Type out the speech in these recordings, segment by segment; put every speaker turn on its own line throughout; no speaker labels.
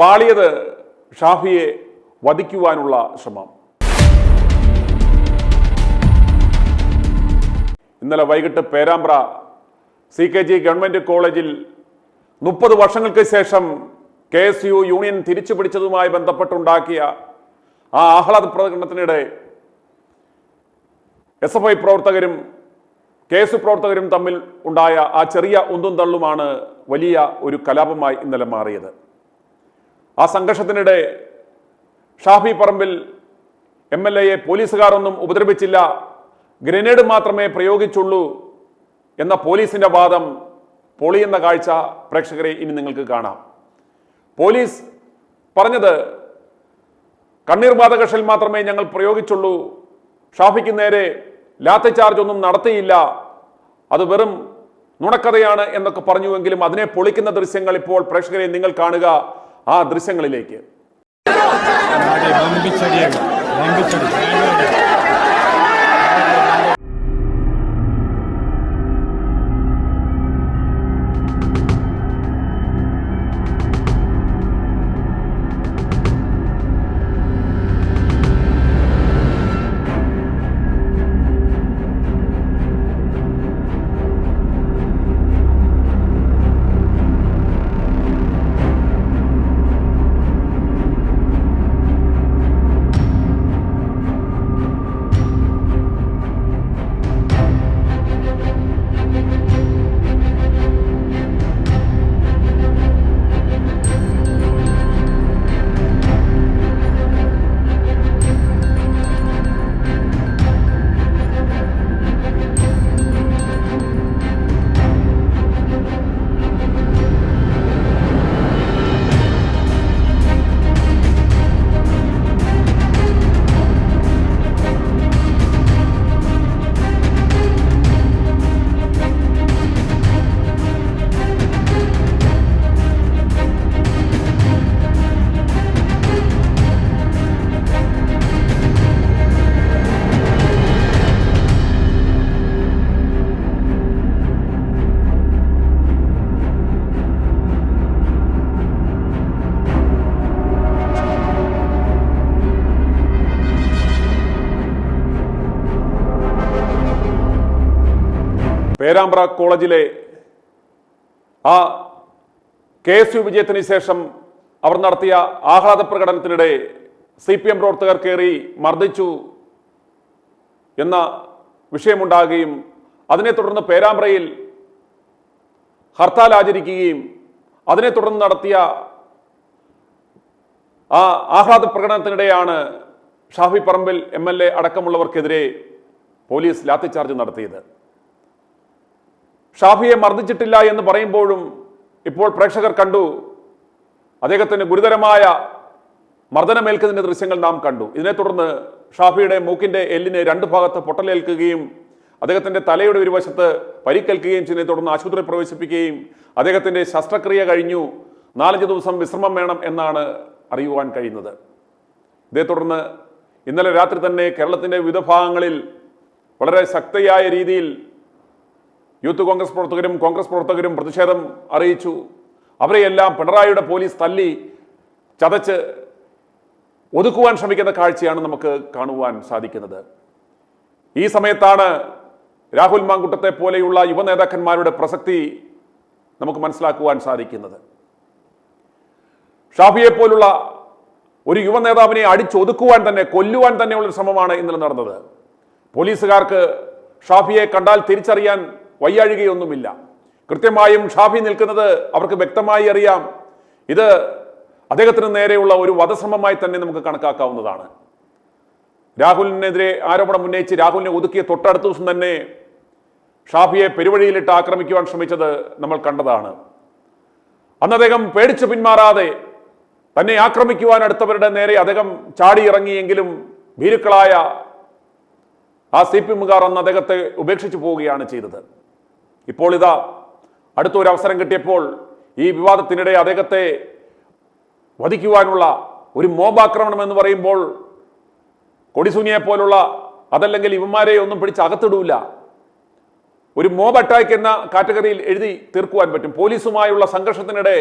പാളിയത് ഷാഫിയെ വധിക്കുവാനുള്ള ശ്രമം. ഇന്നലെ വൈകിട്ട് പേരാമ്പ്ര CKG ഗവൺമെന്റ് കോളേജിൽ 30 വർഷങ്ങൾക്ക് ശേഷം KSU യൂണിയൻ തിരിച്ചു പിടിച്ചതുമായി ബന്ധപ്പെട്ടുണ്ടാക്കിയ ആ ആഹ്ലാദ പ്രകടനത്തിനിടെ SFI പ്രവർത്തകരും KSU പ്രവർത്തകരും തമ്മിൽ ഉണ്ടായ ആ ചെറിയ ഉന്തും തള്ളുമാണ് വലിയ ഒരു കലാപമായി ഇന്നലെ മാറിയത്. ആ സംഘർഷത്തിനിടെ ഷാഫി പറമ്പിൽ MLA പോലീസുകാരൊന്നും ഉപദ്രവിച്ചില്ല, ഗ്രനേഡ് മാത്രമേ പ്രയോഗിച്ചുള്ളൂ എന്ന പോലീസിന്റെ വാദം പൊളിയുന്ന കാഴ്ച പ്രേക്ഷകരെ ഇനി നിങ്ങൾക്ക് കാണാം. പോലീസ് പറഞ്ഞത് കണ്ണീർ ബാധകഷൽ മാത്രമേ ഞങ്ങൾ പ്രയോഗിച്ചുള്ളൂ, ഷാഫിക്ക് നേരെ ലാത്തി ചാർജ് ഒന്നും നടത്തിയില്ല, അത് വെറും നുണക്കഥയാണ് എന്നൊക്കെ പറഞ്ഞുവെങ്കിലും അതിനെ പൊളിക്കുന്ന ദൃശ്യങ്ങൾ ഇപ്പോൾ പ്രേക്ഷകരെ നിങ്ങൾ കാണുക. ആ ദൃശ്യങ്ങളിലേക്ക്. പേരാമ്പ്ര കോളേജിലെ ആ KSU വിജയത്തിന് ശേഷം അവർ നടത്തിയ ആഹ്ലാദ പ്രകടനത്തിനിടെ CPM പ്രവർത്തകർ കയറി മർദ്ദിച്ചു എന്ന വിഷയമുണ്ടാകുകയും അതിനെ തുടർന്ന് പേരാമ്പ്രയിൽ ഹർത്താൽ ആചരിക്കുകയും അതിനെ തുടർന്ന് നടത്തിയ ആ ആഹ്ലാദ പ്രകടനത്തിനിടെയാണ് ഷാഫി പറമ്പിൽ MLA അടക്കമുള്ളവർക്കെതിരെ പോലീസ് ലാത്തിചാർജ് നടത്തിയത്. ഷാഫിയെ മർദ്ദിച്ചിട്ടില്ല എന്ന് പറയുമ്പോഴും ഇപ്പോൾ പ്രേക്ഷകർ കണ്ടു അദ്ദേഹത്തിന് ഗുരുതരമായ മർദ്ദനമേൽക്കുന്നതിന്റെ ദൃശ്യങ്ങൾ നാം കണ്ടു. ഇതിനെ തുടർന്ന് ഷാഫിയുടെ മൂക്കിന്റെ എല്ലിന് 2 ഭാഗത്ത് പൊട്ടലേൽക്കുകയും അദ്ദേഹത്തിന്റെ തലയുടെ ഒരു വശത്ത് പരിക്കേൽക്കുകയും ചെയ്തതിനെ തുടർന്ന് ആശുപത്രിയിൽ പ്രവേശിപ്പിക്കുകയും അദ്ദേഹത്തിന്റെ ശസ്ത്രക്രിയ കഴിഞ്ഞു, 4 ദിവസം വിശ്രമം വേണം എന്നാണ് അറിയുവാൻ കഴിയുന്നത്. ഇതേ തുടർന്ന് ഇന്നലെ രാത്രി തന്നെ കേരളത്തിന്റെ വിവിധ ഭാഗങ്ങളിൽ വളരെ ശക്തിയായ രീതിയിൽ യൂത്ത് കോൺഗ്രസ് പ്രവർത്തകരും കോൺഗ്രസ് പ്രവർത്തകരും പ്രതിഷേധം അറിയിച്ചു. അവരെയെല്ലാം പിണറായിയുടെ പോലീസ് തല്ലി ചതച്ച് ഒതുക്കുവാൻ ശ്രമിക്കുന്ന കാഴ്ചയാണ് നമുക്ക് കാണുവാൻ സാധിക്കുന്നത്. ഈ സമയത്താണ് രാഹുൽ മാങ്കുട്ടത്തെ പോലെയുള്ള യുവ നേതാക്കന്മാരുടെ പ്രസക്തി നമുക്ക് മനസ്സിലാക്കുവാൻ സാധിക്കുന്നത്. ഷാഫിയെ പോലുള്ള ഒരു യുവ നേതാവിനെ അടിച്ചൊതുക്കുവാൻ തന്നെ, കൊല്ലുവാൻ തന്നെയുള്ളൊരു ശ്രമമാണ് ഇന്നലെ നടന്നത്. പോലീസുകാർക്ക് ഷാഫിയെ കണ്ടാൽ തിരിച്ചറിയാൻ വയ്യാഴുകയൊന്നുമില്ല. കൃത്യമായും ഷാഫി നിൽക്കുന്നത് അവർക്ക് വ്യക്തമായി അറിയാം. ഇത് അദ്ദേഹത്തിന് നേരെയുള്ള ഒരു വധശ്രമമായി തന്നെ നമുക്ക് കണക്കാക്കാവുന്നതാണ്. രാഹുലിനെതിരെ ആരോപണം ഉന്നയിച്ച് രാഹുലിനെ ഒതുക്കിയ തൊട്ടടുത്ത ദിവസം തന്നെ ഷാഫിയെ പെരുവഴിയിലിട്ട് ആക്രമിക്കുവാൻ ശ്രമിച്ചത് നമ്മൾ കണ്ടതാണ്. അന്ന് അദ്ദേഹം പേടിച്ചു പിന്മാറാതെ തന്നെ ആക്രമിക്കുവാൻ അടുത്തവരുടെ നേരെ അദ്ദേഹം ചാടിയിറങ്ങിയെങ്കിലും ഭീരുക്കളായ ആ CPMകാർ അന്ന് അദ്ദേഹത്തെ ഉപേക്ഷിച്ചു പോവുകയാണ് ചെയ്തത്. ഇപ്പോൾ ഇതാ അടുത്തൊരു അവസരം കിട്ടിയപ്പോൾ ഈ വിവാദത്തിനിടെ അദ്ദേഹത്തെ വധിക്കുവാനുള്ള ഒരു മോബാക്രമണം എന്ന് പറയുമ്പോൾ കൊടിസുനിയെ പോലുള്ള അതല്ലെങ്കിൽ ഇവന്മാരെ ഒന്നും പിടിച്ച് അകത്തിടൂല, ഒരു മോബ് അറ്റാക്ക് എന്ന കാറ്റഗറിയിൽ എഴുതി തീർക്കുവാൻ പറ്റും. പോലീസുമായുള്ള സംഘർഷത്തിനിടെ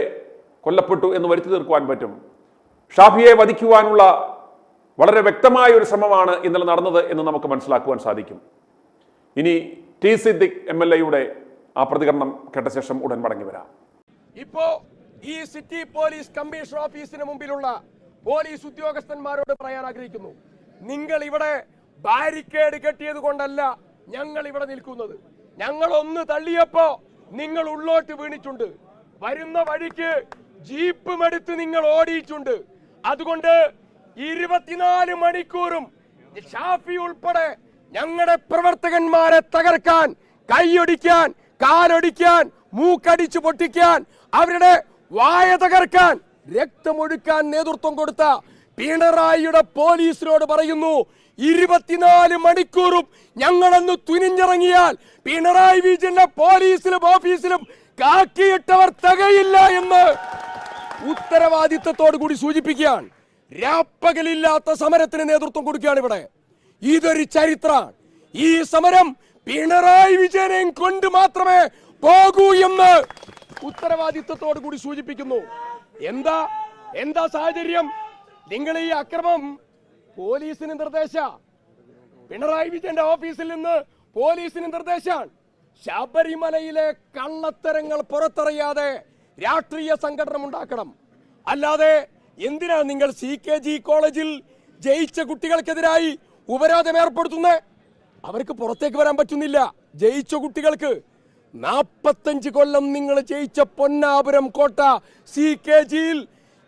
കൊല്ലപ്പെട്ടു എന്ന് വരുത്തി തീർക്കുവാൻ പറ്റും. ഷാഫിയെ വധിക്കുവാനുള്ള വളരെ വ്യക്തമായ ഒരു ശ്രമമാണ് ഇന്നലെ നടന്നത് എന്ന് നമുക്ക് മനസ്സിലാക്കുവാൻ സാധിക്കും. ഇനി ടി സിദ്ദിഖ് MLA ആ പ്രതികരണം കേട്ട ശേഷം ഉടൻ മടങ്ങി വരാം.
ഇപ്പോ ഈ സിറ്റി പോലീസ് കമ്മീഷണർ ഓഫീസിന് മുമ്പിലുള്ള പോലീസ് ഉദ്യോഗസ്ഥന്മാരോട് പറയാൻ ആഗ്രഹിക്കുന്നു, നിങ്ങൾ ഇവിടെ ബാരിക്കേഡ് കെട്ടിയത് കൊണ്ടല്ല ഞങ്ങൾ ഇവിടെ നിൽക്കുന്നത്. ഞങ്ങൾ ഒന്ന് തള്ളിയപ്പോ നിങ്ങൾ ഉള്ളോട്ട് വീണിട്ടുണ്ട്. വരുന്ന വഴിക്ക് ജീപ്പും എടുത്ത് നിങ്ങൾ ഓടിയിട്ടുണ്ട്. അതുകൊണ്ട് 24 മണിക്കൂറും ഷാഫി ഉൾപ്പെടെ ഞങ്ങളുടെ പ്രവർത്തകന്മാരെ തകർക്കാൻ, കൈയൊടിക്കാൻ, കാലൊടിക്കാൻ, മൂക്കടിച്ചു പൊട്ടിക്കാൻ, അവരുടെ വായ തകർക്കാൻ, രക്തമൊഴുക്കാൻ നേതൃത്വം കൊടുത്ത പിണറായിയുടെ പോലീസിനോട് പറയുന്നു, 24 മണിക്കൂറും ഞങ്ങളൊന്ന് തുനിഞ്ഞിറങ്ങിയാൽ പിണറായി വിജയന്റെ പോലീസിലും ഓഫീസിലും കാക്കിയിട്ടവർ തകയില്ല എന്ന് ഉത്തരവാദിത്തത്തോടു കൂടി സൂചിപ്പിക്കുകയാണ്. രാപ്പകലില്ലാത്ത സമരത്തിന് നേതൃത്വം കൊടുക്കുകയാണ് ഇവിടെ. ഇതൊരു ചരിത്രമാണ്. ഈ സമരം പിണറായി വിജയനെ കൊണ്ട് മാത്രമേ പോകൂ എന്ന് ഉത്തരവാദിത്തത്തോടു കൂടി സൂചിപ്പിക്കുന്നു. എന്താ സാഹചര്യം? നിങ്ങൾ ഈ അക്രമം പോലീസിന് നിർദ്ദേശ, പിണറായി വിജയന്റെ ഓഫീസിൽ നിന്ന് പോലീസിന് നിർദ്ദേശമാണ്. ശബരിമലയിലെ കള്ളത്തരങ്ങൾ പുറത്തറിയാതെ രാഷ്ട്രീയ സംഘടന ഉണ്ടാക്കണം. അല്ലാതെ എന്തിനാ നിങ്ങൾ CKG കോളേജിൽ ജയിച്ച കുട്ടികൾക്കെതിരായി ഉപരോധം ഏർപ്പെടുത്തുന്നത്? അവർക്ക് പുറത്തേക്ക് വരാൻ പറ്റുന്നില്ല. ജയിച്ച കുട്ടികൾക്ക് 45 കൊല്ലം നിങ്ങൾ ജയിച്ച പൊന്നാപുരം കോട്ട CKGയിൽ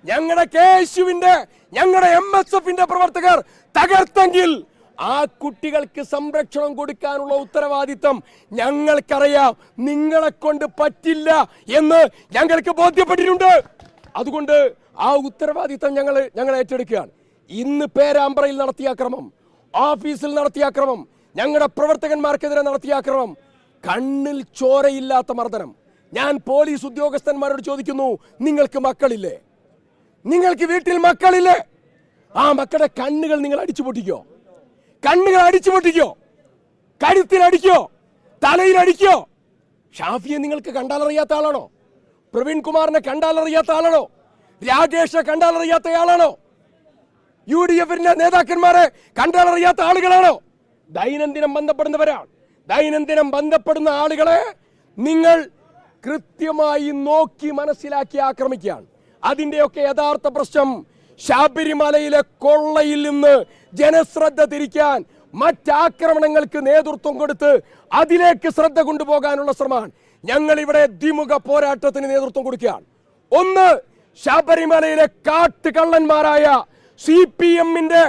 ഞങ്ങളുടെ KSUവിന്റെ, ഞങ്ങളുടെ MSFന്റെ പ്രവർത്തകർ തകർത്തെങ്കിൽ ആ കുട്ടികൾക്ക് സംരക്ഷണം കൊടുക്കാനുള്ള ഉത്തരവാദിത്തം ഞങ്ങൾക്കറിയാം. നിങ്ങളെ കൊണ്ട് പറ്റില്ല എന്ന് ഞങ്ങൾക്ക് ബോധ്യപ്പെട്ടിട്ടുണ്ട്. അതുകൊണ്ട് ആ ഉത്തരവാദിത്തം ഞങ്ങൾ ഏറ്റെടുക്കുകയാണ്. ഇന്ന് പേരാമ്പ്രയിൽ നടത്തിയ അക്രമം, ഓഫീസിൽ നടത്തിയ അക്രമം, ഞങ്ങളുടെ പ്രവർത്തകന്മാർക്കെതിരെ നടത്തിയ അക്രമം, കണ്ണിൽ ചോരയില്ലാത്ത മർദ്ദനം. ഞാൻ പോലീസ് ഉദ്യോഗസ്ഥന്മാരോട് ചോദിക്കുന്നു, നിങ്ങൾക്ക് മക്കളില്ലേ? നിങ്ങൾക്ക് വീട്ടിൽ മക്കളില്ലേ? ആ മക്കളുടെ കണ്ണുകൾ നിങ്ങൾ അടിച്ചു പൊട്ടിക്കോ? കണ്ണുകൾ അടിച്ചു പൊട്ടിക്കോ? കഴുത്തിലടിക്കോ? തലയിലടിക്കോ? ഷാഫിയെ നിങ്ങൾക്ക് കണ്ടാലറിയാത്ത ആളാണോ? പ്രവീൺ കുമാറിനെ കണ്ടാലറിയാത്ത ആളാണോ? രാകേഷെ കണ്ടാലറിയാത്തയാളാണോ? UDFന്റെ നേതാക്കന്മാരെ കണ്ടാലറിയാത്ത ആളുകളാണോ? ദൈനംദിനം ബന്ധപ്പെടുന്നവരാണ്. ദൈനംദിനം ബന്ധപ്പെടുന്ന ആളുകളെ നിങ്ങൾ കൃത്യമായി നോക്കി മനസ്സിലാക്കി ആക്രമിക്കുകയാണ്. അതിന്റെയൊക്കെ യഥാർത്ഥ പ്രശ്നം ശബരിമലയിലെ കൊള്ളയിൽ നിന്ന് ജനശ്രദ്ധ തിരിക്കാൻ മറ്റാക്രമണങ്ങൾക്ക് നേതൃത്വം കൊടുത്ത് അതിലേക്ക് ശ്രദ്ധ കൊണ്ടുപോകാനുള്ള ശ്രമമാണ്. ഞങ്ങൾ ഇവിടെ ദ്വിമുഖ പോരാട്ടത്തിന് നേതൃത്വം കൊടുക്കുകയാണ്. ഒന്ന്, ശബരിമലയിലെ കാട്ടുകള്ളന്മാരായ CPMന്റെ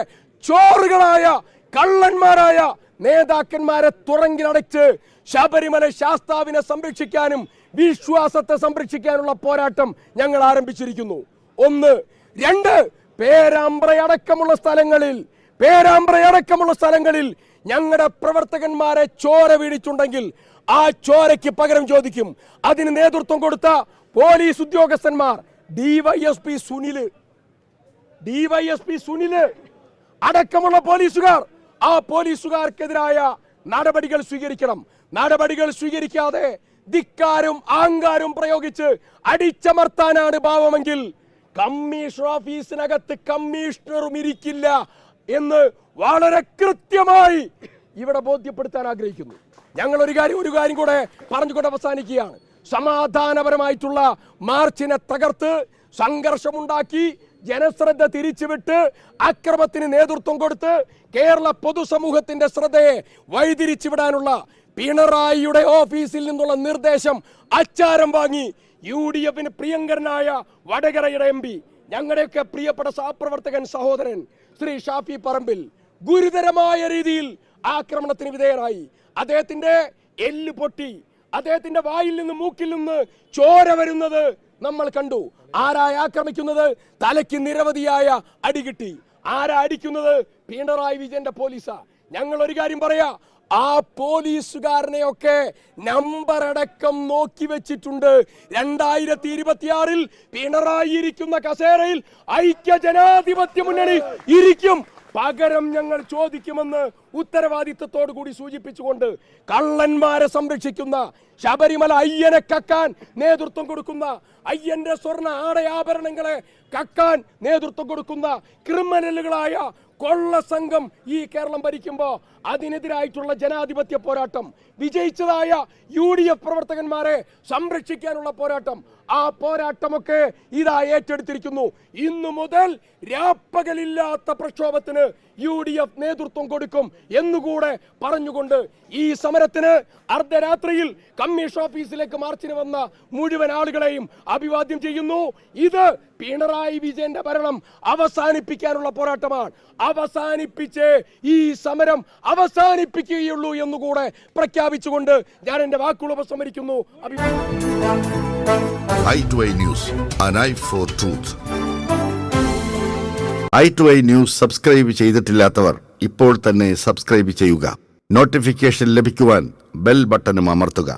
ചോറുകളായ കള്ളന്മാരായ നേതാക്കന്മാരെ തുറങ്കിലടച്ച് ശബരിമല ശാസ്താവിനെ സംരക്ഷിക്കാനും വിശ്വാസത്തെ സംരക്ഷിക്കാനുള്ള പോരാട്ടം ഞങ്ങൾ ആരംഭിച്ചിരിക്കുന്നു. ഒന്ന്. രണ്ട്, പേരാമ്പ്രയടക്കമുള്ള സ്ഥലങ്ങളിൽ ഞങ്ങളുടെ പ്രവർത്തകന്മാരെ ചോര വീണിട്ടുണ്ടെങ്കിൽ ആ ചോരയ്ക്ക് പകരം ചോദിക്കും. അതിന് നേതൃത്വം കൊടുത്ത പോലീസ് ഉദ്യോഗസ്ഥന്മാർ, DYSP സുനില് അടക്കമുള്ള പോലീസുകാർ, ആ പോലീസുകാർക്കെതിരായ നടപടികൾ സ്വീകരിക്കണം. നടപടികൾ സ്വീകരിക്കാതെ ധിക്കാരും അഹങ്കാരവും പ്രയോഗിച്ച് അടിച്ചമർത്താനാണ് ഭാവമെങ്കിൽ കമ്മീഷണർ ഓഫീസിനകത്ത് കമ്മീഷണറും ഇരിക്കില്ല എന്ന് വളരെ കൃത്യമായി ഇവിടെ ബോധ്യപ്പെടുത്താൻ ആഗ്രഹിക്കുന്നു. ഞങ്ങൾ ഒരു കാര്യം കൂടെ പറഞ്ഞുകൊണ്ട് അവസാനിക്കുകയാണ്. സമാധാനപരമായിട്ടുള്ള മാർച്ചിനെ തകർത്ത് സംഘർഷമുണ്ടാക്കി ജനശ്രദ്ധ തിരിച്ചുവിട്ട് അക്രമത്തിന് നേതൃത്വം കൊടുത്ത് കേരള പൊതുസമൂഹത്തിന്റെ ശ്രദ്ധയെ വഴിതിരിച്ചുവിടാനുള്ള പിണറായിയുടെ ഓഫീസിൽ നിന്നുള്ള നിർദ്ദേശം അച്ചാരം വാങ്ങി UDFന് പ്രിയങ്കരനായ വടകരയുടെ MP, ഞങ്ങളുടെയൊക്കെ പ്രിയപ്പെട്ട സഹപ്രവർത്തകൻ സഹോദരൻ ശ്രീ ഷാഫി പറമ്പിൽ ഗുരുതരമായ രീതിയിൽ ആക്രമണത്തിന് വിധേയനായി. അദ്ദേഹത്തിന്റെ എല്ല് പൊട്ടി, അദ്ദേഹത്തിന്റെ വായിൽ നിന്ന് മൂക്കിൽ നിന്ന് ചോര വരുന്നത് നമ്മൾ കണ്ടു. ആരായി ആക്രമിക്കുന്നത്? തലയ്ക്ക് നിരവധിയായ അടി കിട്ടി. ആരാ അടിക്കുന്നത്? പിണറായി വിജയന്റെ പോലീസാ. ഞങ്ങൾ ഒരു കാര്യം പറയാ, ആ പോലീസുകാരനെയൊക്കെ നമ്പർ അടക്കം നോക്കി വെച്ചിട്ടുണ്ട്. 2026 പിണറായി ഇരിക്കുന്ന കസേരയിൽ ഐക്യ ജനാധിപത്യ മുന്നണി ഇരിക്കും. പകരം ഞങ്ങൾ ചോദിക്കുമെന്ന് ഉത്തരവാദിത്വത്തോടു കൂടി സൂചിപ്പിച്ചുകൊണ്ട് കള്ളന്മാരെ സംരക്ഷിക്കുന്ന, ശബരിമല അയ്യനെ കക്കാൻ നേതൃത്വം കൊടുക്കുന്ന, അയ്യന്റെ സ്വർണ്ണ ആടയാഭരണങ്ങളെ കക്കാൻ നേതൃത്വം കൊടുക്കുന്ന ക്രിമിനലുകളായ കൊള്ള സംഘം ഈ കേരളം ഭരിക്കുമ്പോ അതിനെതിരായിട്ടുള്ള ജനാധിപത്യ പോരാട്ടം, വിജയിച്ചതായ UDF പ്രവർത്തകന്മാരെ സംരക്ഷിക്കാനുള്ള പോരാട്ടം, ആ പോരാട്ടമൊക്കെ ഇതാ ഏറ്റെടുത്തിരിക്കുന്നു. ഇന്നു മുതൽ രാപ്പകലില്ലാത്ത പ്രക്ഷോഭത്തിന് UDF നേതൃത്വം കൊടുക്കും എന്നുകൂടെ പറഞ്ഞുകൊണ്ട് ഈ സമരത്തിന് അർദ്ധരാത്രിയിൽ കമ്മീഷൻ ഓഫീസിലേക്ക് മാർച്ചിന് വന്ന മുഴുവൻ ആളുകളെയും അഭിവാദ്യം ചെയ്യുന്നു. ഇത് പിണറായി വിജയന്റെ ഭരണം അവസാനിപ്പിക്കാനുള്ള പോരാട്ടമാണ്. അവസാനിപ്പിച്ച് ഈ സമരം അവസാനിപ്പിക്കുകയുള്ളൂ എന്നുകൂടെ പ്രഖ്യാപിച്ചുകൊണ്ട് ഞാൻ എന്റെ വാക്കുകൾ ഉപസംഹരിക്കുന്നു.
i2i News, an eye for truth. i2i News subscribe ചെയ്തിട്ടില്ലാത്തവർ ഇപ്പോൾ തന്നെ സബ്സ്ക്രൈബ് ചെയ്യുക. നോട്ടിഫിക്കേഷൻ ലഭിക്കുവാൻ ബെൽ ബട്ടണും അമർത്തുക.